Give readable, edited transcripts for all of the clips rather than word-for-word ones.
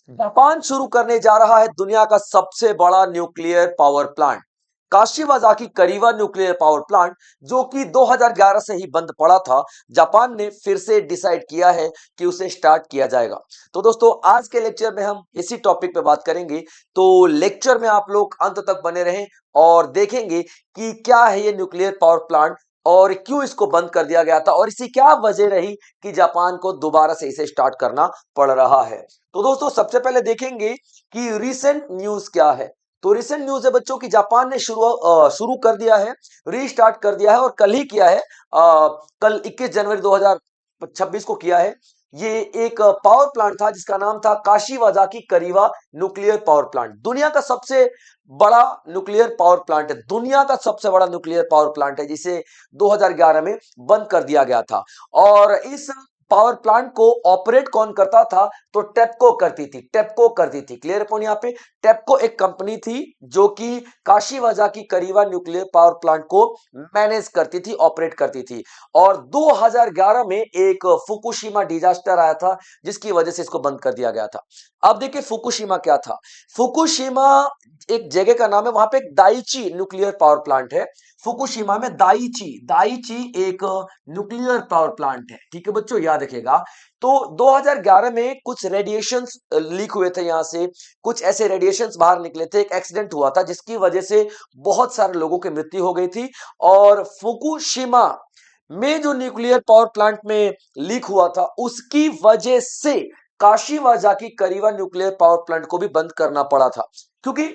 Japan शुरू करने जा रहा है दुनिया का सबसे बड़ा nuclear power plant, Kashiwazaki Kariwa nuclear power plant, जो कि 2011 से ही बंद पड़ा था। जापान ने फिर से डिसाइड किया है कि उसे स्टार्ट किया जाएगा। तो दोस्तों, आज के लेक्चर में हम इसी टॉपिक पे बात करेंगे। तो लेक्चर में आप लोग अंत तक बने रहें और देखेंगे कि क्या है ये न्यूक्लियर पावर प्लांट और क्यों इसको बंद कर दिया गया था और इसी क्या वजह रही कि जापान को दोबारा से इसे स्टार्ट करना पड़ रहा है। तो दोस्तों, सबसे पहले देखेंगे कि रीसेंट न्यूज क्या है। तो रिसेंट न्यूज है बच्चों की जापान ने शुरू कर दिया है, रीस्टार्ट कर दिया है और कल ही किया है। कल 21 जनवरी 2026 को किया है। ये एक पावर प्लांट था जिसका नाम था काशिवाजाकी करीवा न्यूक्लियर पावर प्लांट। दुनिया का सबसे बड़ा न्यूक्लियर पावर प्लांट है, दुनिया का सबसे बड़ा न्यूक्लियर पावर प्लांट है, जिसे 2011 में बंद कर दिया गया था। और इस पावर प्लांट को ऑपरेट कौन करता था? तो टेप्को करती थी, टेप्को करती थी। क्लियर पॉइंट यहाँ पे। टेप्को एक कंपनी थी जो कि काशिवाजाकी करीवा न्यूक्लियर पावर प्लांट को मैनेज करती थी, ऑपरेट करती थी। और 2011 में एक फुकुशिमा डिजास्टर आया था जिसकी वजह से इसको बंद कर दिया गया था। अब देखिए फुकुशिमा क्या था। फुकुशिमा एक जगह का नाम है, वहां पे एक दाइची न्यूक्लियर पावर प्लांट है। फुकुशिमा में दाइची दाइची एक न्यूक्लियर पावर प्लांट है। ठीक है बच्चों, याद रखिएगा। तो 2011 में कुछ रेडिएशंस लीक हुए थे, यहां से कुछ ऐसे रेडिएशंस बाहर निकले थे। एक एक्सीडेंट हुआ था जिसकी वजह से बहुत सारे लोगों की मृत्यु हो गई थी। और फुकुशिमा में जो न्यूक्लियर पावर प्लांट में लीक हुआ था उसकी वजह से काशिवाजाकी करीवा न्यूक्लियर पावर प्लांट को भी बंद करना पड़ा था, क्योंकि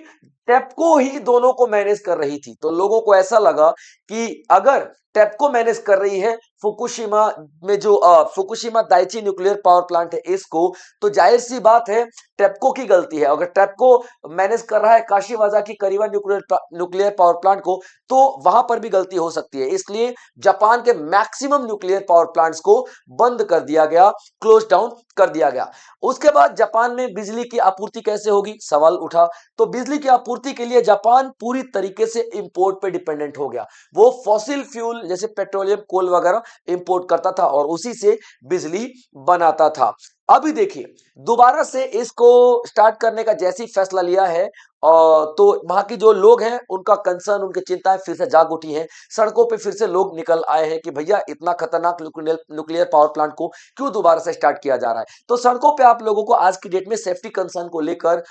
टेप्को ही दोनों को मैनेज कर रही थी। तो लोगों को ऐसा लगा कि अगर टेप्को मैनेज कर रही है फुकुशिमा में जो Fukushima Daiichi nuclear power plant है इसको, तो जाहिर सी बात है टेप्को की गलती है। अगर टेप्को मैनेज कर रहा है काशिवाजाकी करीवा न्यूक्लियर पावर प्लांट को, तो वहां पर भी गलती हो सकती है। इसलिए जापान के मैक्सिमम न्यूक्लियर पावर प्लांट्स को बंद कर दिया गया, क्लोज डाउन कर दिया गया। उसके बाद जापान में बिजली की आपूर्ति कैसे होगी, सवाल उठा। तो बिजली की आपूर्ति के लिए जापान पूरी तरीके से इंपोर्ट पे डिपेंडेंट हो गया। वो फॉसिल फ्यूल जैसे पेट्रोलियम, कोल वगैरह इंपोर्ट करता था और उसी से बिजली बनाता था। अभी देखिए, दोबारा से इसको स्टार्ट करने का जैसी फैसला लिया है, तो वहां की जो लोग हैं उनका कंसर्न, उनकी चिंताएं फिर से जाग उठी हैं। सड़कों पे फिर से लोग निकल आए हैं कि भैया इतना खतरनाक न्यूक्लियर पावर प्लांट को क्यों दोबारा से स्टार्ट किया जा रहा है। तो सड़कों पे आप लोगों को आज की डेट में सेफ्टी कंसर्न को लेकर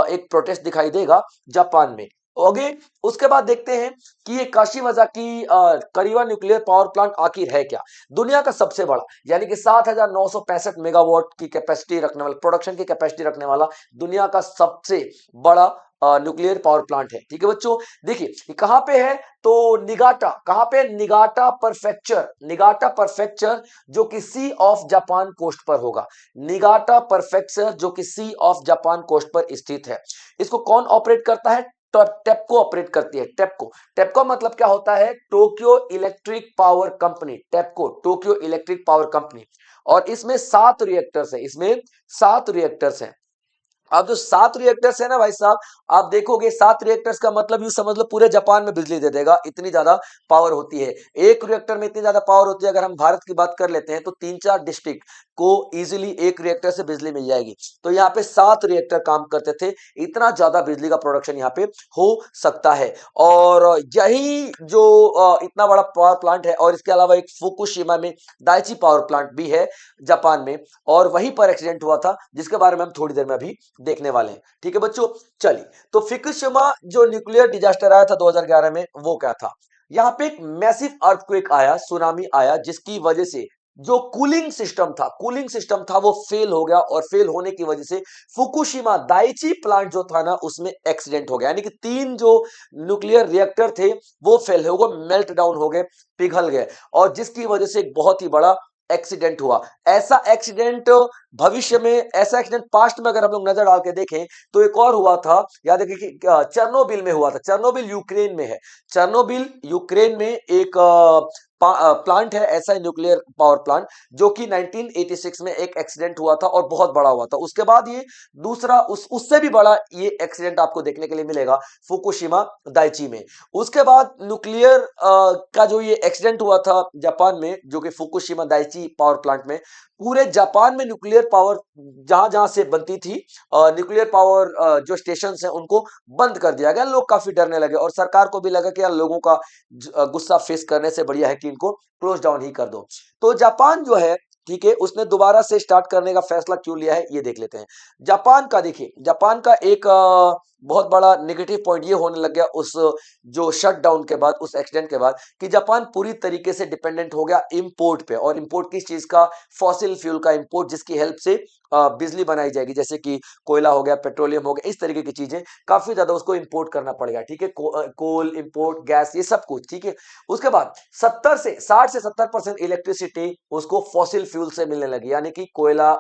एक प्रोटेस्ट दिखाई देगा जापान में। ओके, उसके बाद देखते हैं कि ये काशिवाजाकी करीवा न्यूक्लियर पावर प्लांट आखिर है क्या। दुनिया का सबसे बड़ा, यानी कि 7,965 मेगावाट की कैपेसिटी रखने वाला, प्रोडक्शन की कैपेसिटी रखने वाला दुनिया का सबसे बड़ा न्यूक्लियर पावर प्लांट है। ठीक है बच्चों, देखिए ये कहां पे है। तो निगाटा, कहां पे? निगाटा परफेक्चर, निगाटा परफेक्चर जो कि सी ऑफ जापान कोस्ट पर होगा। निगाटा परफेक्चर जो कि सी ऑफ जापान कोस्ट पर स्थित है। इसको कौन ऑपरेट करता है? तो टेप्को ऑपरेट करती है। टेप्को, टेप्को मतलब क्या होता है? Tokyo Electric Power Company. Tepco Tokyo Electric Power Company. और इसमें 7 रिएक्टर्स है, इसमें 7 रिएक्टर्स हैं। अब जो 7 रिएक्टर्स है ना भाई साहब, आप देखोगे 7 रिएक्टर्स का मतलब यूं समझ लो पूरे जापान में बिजली दे देगा, इतनी ज्यादा पावर होती है। एक रिएक्टर में इतनी ज्यादा पावर होती है, अगर हम भारत की बात कर लेते हैं तो 3-4 डिस्ट्रिक्ट को इजीली एक रिएक्टर से बिजली मिल जाएगी। तो यहाँ पे 7 रिएक्टर काम करते थे, इतना ज्यादा बिजली का प्रोडक्शन यहाँ पे हो सकता है। और यही जो इतना बड़ा पावर प्लांट है, और इसके अलावा एक फुकुशिमा में दाइची पावर प्लांट भी है जापान में, और वहीं पर एक्सीडेंट हुआ था जिसके बारे में हम थोड़ी देर में अभी देखने वाले हैं। ठीक है बच्चों, चलिए। तो फुकुशिमा जो न्यूक्लियर डिजास्टर आया था 2011 में, वो क्या था? यहां पे एक मैसिव अर्थक्वेक आया, सुनामी आया, जिसकी वजह से जो कूलिंग सिस्टम था वो फेल हो गया। और फेल होने की वजह से फुकुशिमा दाइची प्लांट जो था ना उसमें एक्सीडेंट हो गया, यानी कि 3 जो न्यूक्लियर रिएक्टर थे वो फेल हो गए, मेल्ट डाउन हो गए, पिघल गए। और जिसकी वजह से एक बहुत ही बड़ा एक्सीडेंट हुआ। ऐसा एक्सीडेंट भविष्य में, ऐसा एक्सीडेंट पास्ट में अगर हम लोग नजर डाल के देखें तो एक और हुआ था, याद है कि चेरनोबिल में हुआ था। चेरनोबिल यूक्रेन में है। चेरनोबिल यूक्रेन में एक प्लांट है, ऐसा न्यूक्लियर पावर प्लांट, जो कि 1986 में एक एक्सीडेंट हुआ था और बहुत बड़ा हुआ था। उसके बाद ये दूसरा उससे भी बड़ा ये एक्सीडेंट आपको देखने के लिए मिलेगा फुकुशिमा दाइची में। उसके बाद न्यूक्लियर का जो ये एक्सीडेंट हुआ था जापान में, जो कि फुकुशिमा दाइची पावर प्लांट में, पूरे जापान में न्यूक्लियर पावर जहां जहां से बनती थी, न्यूक्लियर पावर जो स्टेशन है उनको बंद कर दिया गया। लोग काफी डरने लगे और सरकार को भी लगा कि यार लोगों का गुस्सा फेस करने से बढ़िया है कि इनको क्लोज डाउन ही कर दो। तो जापान जो है, ठीक है, उसने दोबारा से स्टार्ट करने का फैसला क्यों लिया है ये देख लेते हैं। जापान का देखिए, जापान का एक बहुत बड़ा नेगेटिव पॉइंट ये होने लग गया उस जो शटडाउन के बाद, उस एक्सीडेंट के बाद, कि जापान पूरी तरीके से डिपेंडेंट हो गया इंपोर्ट पे। और इंपोर्ट किस चीज का? फॉसिल फ्यूल का इंपोर्ट, जिसकी हेल्प से बिजली बनाई जाएगी, जैसे कि कोयला हो गया, पेट्रोलियम हो गया, इस तरीके की चीजें काफी ज्यादा उसको इंपोर्ट करना पड़ेगा। ठीक है, कोल इंपोर्ट, गैस, ये सब कुछ। ठीक है, उसके बाद 60 से 70% इलेक्ट्रिसिटी उसको फॉसिल फ्यूल से मिलने लगी, यानी कि कोयला,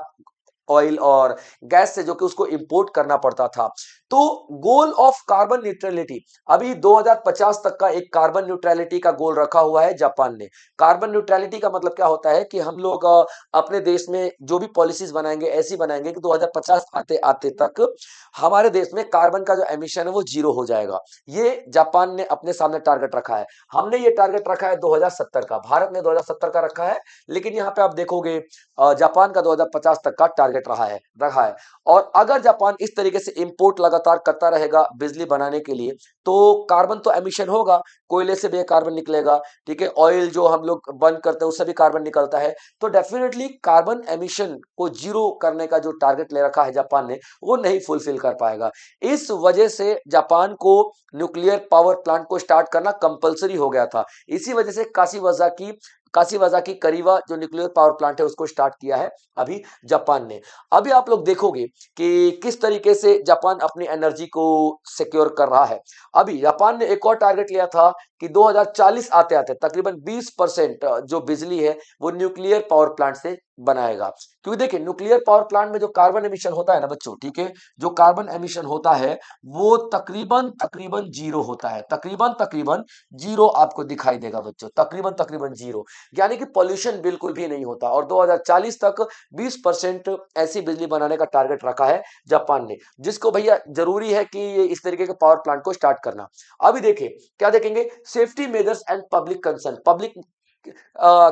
ऑयल और गैस से, जो कि उसको इंपोर्ट करना पड़ता था। तो गोल ऑफ कार्बन न्यूट्रलिटी, अभी 2050 तक का एक कार्बन न्यूट्रलिटी का गोल रखा हुआ है जापान ने। कार्बन न्यूट्रलिटी का मतलब क्या होता है कि हम लोग अपने देश में जो भी पॉलिसीज बनाएंगे ऐसी बनाएंगे कि 2050 आते आते तक हमारे देश में कार्बन का जो एमिशन है वो जीरो हो जाएगा। ये जापान ने अपने सामने टारगेट रखा है। हमने ये टारगेट रखा है 2070 का, भारत ने 2070 का रखा है, लेकिन यहाँ पे आप देखोगे जापान का 2050 तक का टारगेट रहा है। और अगर जापान इस तरीके से इंपोर्ट लगातार करता रहेगा बिजली बनाने के लिए, तो कार्बन तो एमिशन होगा, कोयले से भी कार्बन निकलेगा। ठीक है, ऑयल जो हम लोग बर्न करते हैं उससे भी कार्बन निकलता है। तो डेफिनेटली कार्बन एमिशन को जीरो करने का जो टारगेट ले रखा है जापान ने, वो नहीं फुलफिल कर पाएगा। इस वजह से जापान को न्यूक्लियर पावर प्लांट को स्टार्ट करना कंपलसरी हो गया था। इसी वजह से काशीवाजा की करीवा जो न्यूक्लियर पावर प्लांट है उसको स्टार्ट किया है अभी जापान ने। अभी आप लोग देखोगे कि किस तरीके से जापान अपनी एनर्जी को सिक्योर कर रहा है। अभी जापान ने एक और टारगेट लिया था कि 2040 आते आते तकरीबन 20% जो बिजली है वो न्यूक्लियर पावर प्लांट से बनाएगा। क्योंकि देखिए, न्यूक्लियर पावर प्लांट में जो कार्बन एमिशन होता है ना बच्चों, ठीक है, जो कार्बन एमिशन होता है वो तकरीबन तकरीबन जीरो होता है। तकरीबन तकरीबन जीरो आपको दिखाई देगा बच्चों, तकरीबन तकरीबन जीरो, यानी कि पॉल्यूशन बिल्कुल भी नहीं होता। और 2040 तक 20% ऐसी बिजली बनाने का टारगेट रखा है जापान ने, जिसको भैया जरूरी है कि ये इस तरीके के पावर प्लांट को स्टार्ट करना। अभी देखिए क्या देखेंगे, safety measures and public concern. Public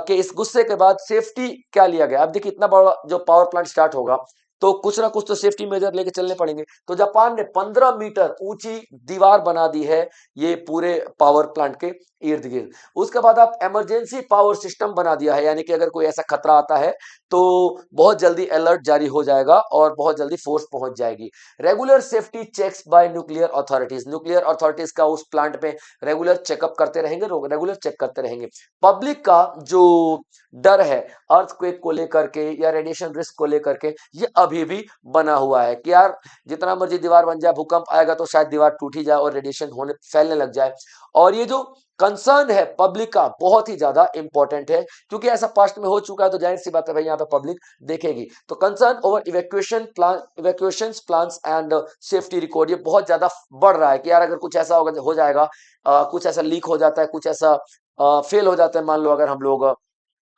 के इस गुस्से के बाद सेफ्टी क्या लिया गया। अब देखिए, इतना बड़ा जो पावर प्लांट स्टार्ट होगा तो कुछ ना कुछ तो सेफ्टी मेजर लेके चलने पड़ेंगे। तो जापान ने 15 मीटर ऊंची दीवार बना दी है ये पूरे पावर प्लांट के इर्द गिर्द। उसके बाद आप इमरजेंसी पावर सिस्टम बना दिया है, यानी कि अगर कोई ऐसा खतरा आता है तो बहुत जल्दी अलर्ट जारी हो जाएगा और बहुत जल्दी फोर्स पहुंच जाएगी। Regular safety checks by nuclear authorities, nuclear authorities का उस प्लांट पे रेगुलर चेकअप करते रहेंगे, रेगुलर चेक करते रहेंगे। पब्लिक का जो डर है अर्थक्वेक को लेकर के या रेडिएशन रिस्क को लेकर के, ये अभी भी बना हुआ है कि यार जितना मर्जी दीवार बन जाए, भूकंप आएगा तो शायद दीवार टूट ही जाए और रेडिएशन होने फैलने लग जाए। और ये जो कंसर्न है पब्लिक का बहुत ही ज्यादा इंपॉर्टेंट है, क्योंकि ऐसा पास्ट में हो चुका है तो जाहिर सी बात है भाई यहाँ पे पब्लिक देखेगी। तो concern over evacuation plans and safety record, ये बहुत ज्यादा बढ़ रहा है कि यार अगर कुछ ऐसा होगा हो जाएगा, कुछ ऐसा लीक हो जाता है, कुछ ऐसा फेल हो जाता है, मान लो अगर हम लोग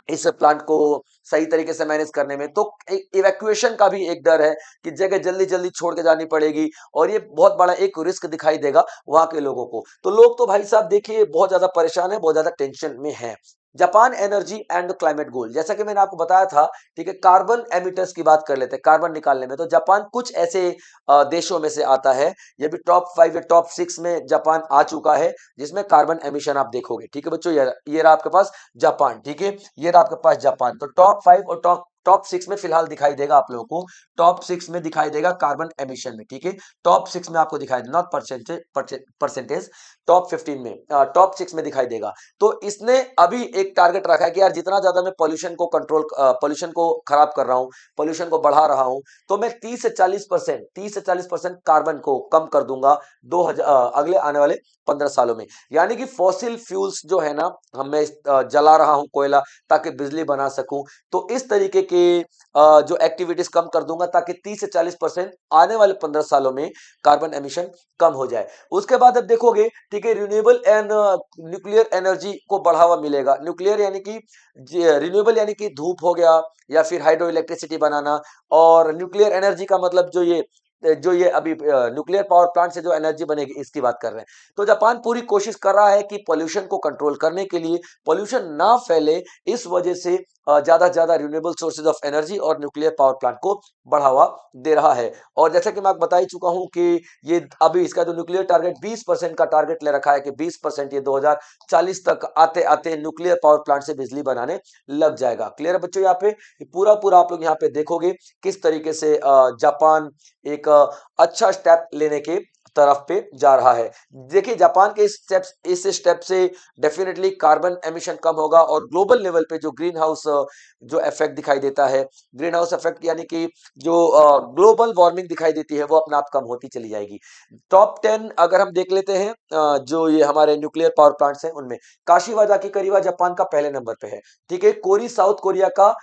इस प्लांट को सही तरीके से मैनेज करने में, तो इवैक्यूएशन का भी एक डर है कि जगह जल्दी जल्दी छोड़ के जानी पड़ेगी और ये बहुत बड़ा एक रिस्क दिखाई देगा वहां के लोगों को। तो लोग तो भाई साहब देखिए बहुत ज्यादा परेशान है, बहुत ज्यादा टेंशन में है। जापान एनर्जी एंड क्लाइमेट गोल, जैसा कि मैंने आपको बताया था, ठीक है, कार्बन एमिटर्स की बात कर लेते हैं, कार्बन निकालने में। तो जापान कुछ ऐसे देशों में से आता है, ये भी टॉप 5 या टॉप 6 में जापान आ चुका है, जिसमें कार्बन एमिशन आप देखोगे। ठीक है बच्चों, ये रहा आपके पास जापान। ठीक है, ये रहा आपके पास जापान। तो टॉप 5 और टॉप 6 में फिलहाल दिखाई देगा आप लोगों को, टॉप 6 में दिखाई देगा कार्बन एमिशन में। ठीक है, टॉप 6 में आपको दिखाई देगा, नॉट परसेंटेज, टॉप 15 में, टॉप 6 में दिखाई देगा। तो इसने अभी एक टारगेट रखा है कि यार जितना ज्यादा मैं पॉल्यूशन को खराब कर रहा हूं, पॉल्यूशन को बढ़ा रहा हूं, तो मैं 30 से 40% कार्बन को कम कर दूंगा 2000 अगले आने वाले 15 सालों में। यानी कि फॉसिल फ्यूल्स जो है ना, हम मैं जला रहा हूं कोयला ताकि बिजली बना सकूं, तो इस तरीके के जो एक्टिविटीज कम कर दूंगा ताकि 30 से 40% आने वाले 15 सालों में कार्बन एमिशन कम हो जाए। उसके बाद अब देखोगे, ठीक है, रिन्यूएबल एंड न्यूक्लियर एनर्जी को बढ़ावा मिलेगा। न्यूक्लियर यानी कि रिन्यूएबल यानी कि धूप हो गया या फिर हाइड्रो इलेक्ट्रिसिटी बनाना, और न्यूक्लियर एनर्जी का मतलब जो ये अभी न्यूक्लियर पावर प्लांट से जो एनर्जी बनेगी इसकी बात कर रहे हैं। तो जापान पूरी कोशिश कर रहा है कि पोल्यूशन को कंट्रोल करने के लिए, पोल्यूशन ना फैले, इस वजह से ज्यादा से ज्यादा रिन्यूएबल सोर्सेज ऑफ एनर्जी और न्यूक्लियर पावर प्लांट को बढ़ावा दे रहा है। और जैसा कि मैं आपको बता ही चुका हूं कि ये अभी इसका जो न्यूक्लियर टारगेट 20% का टारगेट ले रखा है कि 20% ये 2040 तक आते आते न्यूक्लियर पावर प्लांट से बिजली बनाने लग जाएगा। क्लियर है बच्चों? यहाँ पे पूरा पूरा आप लोग यहाँ पे देखोगे किस तरीके से जापान एक अच्छा स्टेप लेने के तरफ पे जा रहा है। देखिए जापान के इस स्टेप से डेफिनेटली कार्बन एमिशन कम होगा और ग्लोबल लेवल पे जो ग्रीन हाउस जो इफेक्ट दिखाई देता है, ग्रीन हाउस इफेक्ट यानी कि जो ग्लोबल वार्मिंग दिखाई देती है वो अपने आप कम होती चली जाएगी। टॉप 10 अगर हम देख लेते हैं जो ये हमारे न्यूक्लियर पावर प्लांट्स हैं उनमें काशीवाजा करीवा जापान का पहले नंबर पे है। ठीक है, कोरी साउथ कोरिया का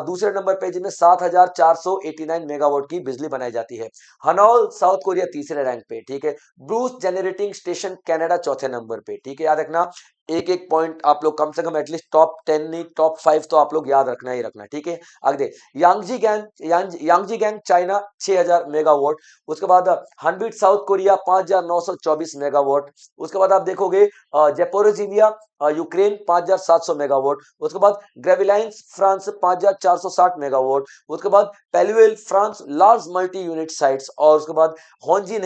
दूसरे नंबर पे जिनमें 7489 मेगावाट की बिजली बनाई जाती है। हनॉल साउथ कोरिया तीसरे रैंक पे। ठीक है, ब्रूस जनरेटिंग स्टेशन कनाडा चौथे नंबर पे। ठीक है, याद रखना एक एक पॉइंट आप लोग कम से कम एटलीस्ट टॉप 10 नहीं टॉप 5 तो आप लोग याद रखना ही रखना। ठीक है, आगे यांगजी गैंग चाइना 6000 मेगावाट। उसके बाद हनबिट साउथ कोरिया 5924 मेगावाट। उसके बाद आप देखोगे जेपोरोजिमिया यूक्रेन 5700 मेगावाट। उसके बाद ग्रेविलाइंस फ्रांस 5460 मेगावाट। उसके बाद Paluel France large multi unit sites. और उसके बाद हॉन्जिन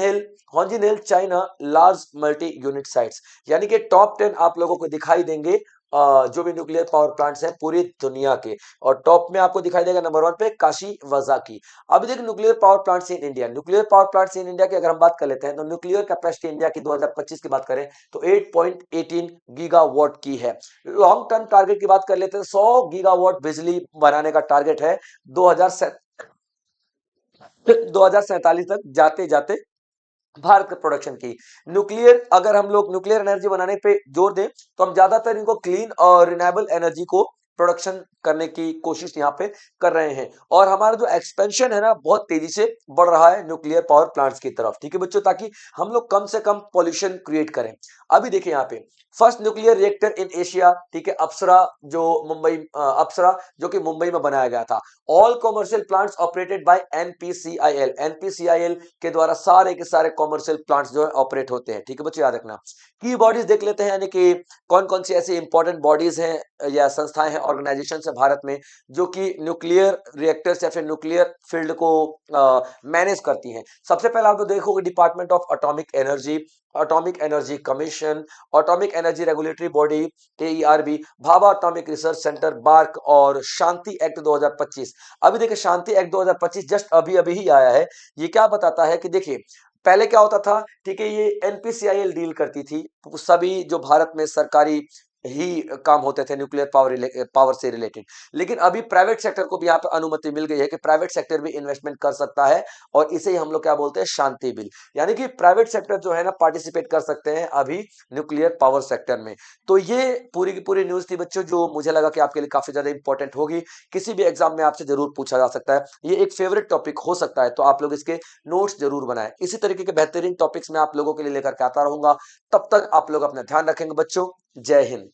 हिल China large multi unit sites. यानी कि टॉप 10 आप लोगों को दिखाई देंगे जो भी न्यूक्लियर पावर प्लांट्स हैं पूरी दुनिया के। और टॉप में आपको दिखाई देगा नंबर 1 पे काशी वजाकी। अभी देखिए nuclear power plants in India, nuclear power plants in India की अगर हम बात कर लेते हैं तो न्यूक्लियर कैपेसिटी इंडिया की 2025 की बात करें तो 8.18 गीगावाट की है। लॉन्ग टर्म टारगेट की बात कर लेते हैं 100 गीगावाट बिजली बनाने का टारगेट है 2047 तक जाते जाते भारत के प्रोडक्शन की। न्यूक्लियर अगर हम लोग न्यूक्लियर एनर्जी बनाने पे जोर दें तो हम ज्यादातर इनको क्लीन और रिन्यूएबल एनर्जी को प्रोडक्शन करने की कोशिश यहाँ पे कर रहे हैं। और हमारा जो एक्सपेंशन है ना बहुत तेजी से बढ़ रहा है न्यूक्लियर पावर प्लांट्स की तरफ। ठीक है बच्चों, ताकि हम लोग कम से कम पॉल्यूशन क्रिएट करें। अभी देखिए यहाँ पे first nuclear reactor in Asia. ठीक है, अप्सरा जो कि मुंबई में बनाया गया था। All commercial plants operated by NPCIL. NPCIL के द्वारा सारे के सारे कॉमर्शियल प्लांट्स जो है ऑपरेट होते हैं। ठीक है बच्चों, याद रखना। की बॉडीज देख लेते हैं यानी कि कौन कौन सी ऐसी इंपॉर्टेंट बॉडीज हैं या संस्थाएं हैं ऑर्गेनाइजेशन है भारत में जो कि न्यूक्लियर रिएक्टर्स या फिर न्यूक्लियर फील्ड को मैनेज करती हैं। सबसे पहले आप लोग देखोगे department of atomic energy commission, atomic energy regulatory body AERB, Bhabha atomic research centre bark और शांति एक्ट 2025। अभी देखिए शांति एक्ट 2025 जस्ट अभी अभी ही आया है। ये क्या बताता है कि देखिए पहले क्या होता था, ठीक है, ये एनपीसीआईएल डील करती थी सभी जो भारत में सरकारी ही काम होते थे न्यूक्लियर पावर से रिलेटेड। लेकिन अभी प्राइवेट सेक्टर को भी यहाँ पे अनुमति मिल गई है कि प्राइवेट सेक्टर भी इन्वेस्टमेंट कर सकता है और इसे ही हम लोग क्या बोलते हैं शांति बिल। यानी कि प्राइवेट सेक्टर जो है ना पार्टिसिपेट कर सकते हैं अभी न्यूक्लियर पावर सेक्टर में। तो ये पूरी की पूरी न्यूज थी बच्चों जो मुझे लगा कि आपके लिए काफी ज्यादा इंपॉर्टेंट होगी। किसी भी एग्जाम में आपसे जरूर पूछा जा सकता है, ये एक फेवरेट टॉपिक हो सकता है, तो आप लोग इसके नोट्स जरूर बनाएं। इसी तरीके के बेहतरीन टॉपिक्स मैं आप लोगों के लिए लेकर के आता रहूंगा। तब तक आप लोग अपना ध्यान रखेंगे बच्चों। जय हिंद।